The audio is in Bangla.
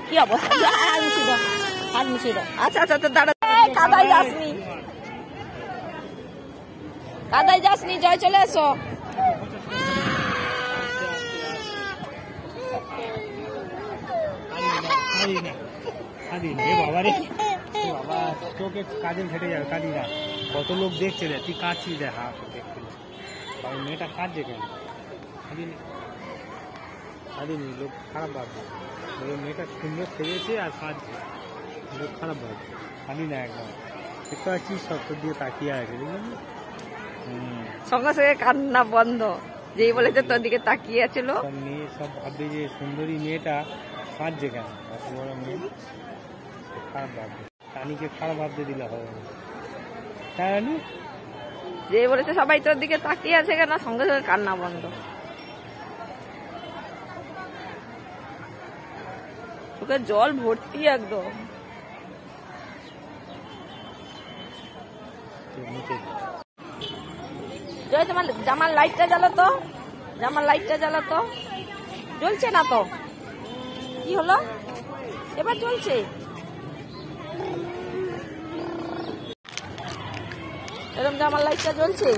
কি অবস্থা, হাত মুছিয়ে দাও। আচ্ছা আচ্ছা দাঁড়া, কাদায় যাসনি, কাদায় যাসনি, জয় চলে এসো। বাবা তোকে কাজে ফেটে যাবে, কাঁদি না, কত লোক দেখছে রে, তুই কাঁদছিস দেখ, দেখতে মেয়েটা কাঁদছে কেন? কাঁদিনি, লোক খারাপ ভাবছে, মেয়েটা সুন্দর সেজেছে আর কাঁদছে, লোক খারাপ ভাবছে। কাঁদি না একদম, দেখতে পাচ্ছিস সব দিয়ে তাকিয়ে আছে, বুঝলি? সঙ্গে সঙ্গে কান্না বন্ধ, যেই বলেছে তোর দিকে তাকিয়ে আছিল। মেয়ে সব ভাববে যে সুন্দরী মেয়েটা কাঁদছে কেন, এত বড় মেয়ে খারাপ ভাববে, রানীকে খারাপ ভাবতে দিলে হবে না, তাই রানী? যে বলেছে সবাই তোর দিকে তাকিয়ে আছে কেন, সঙ্গে সঙ্গে কান্না বন্ধ। তোকে জল ভর্তি একদম। জয় তোমার জামার লাইটটা জ্বালো তো, জামার লাইটটা জ্বালো তো, জ্বলছে না তো, কি হলো? এবার চলছে। এরকম জামার লাইটটা জ্বলছে।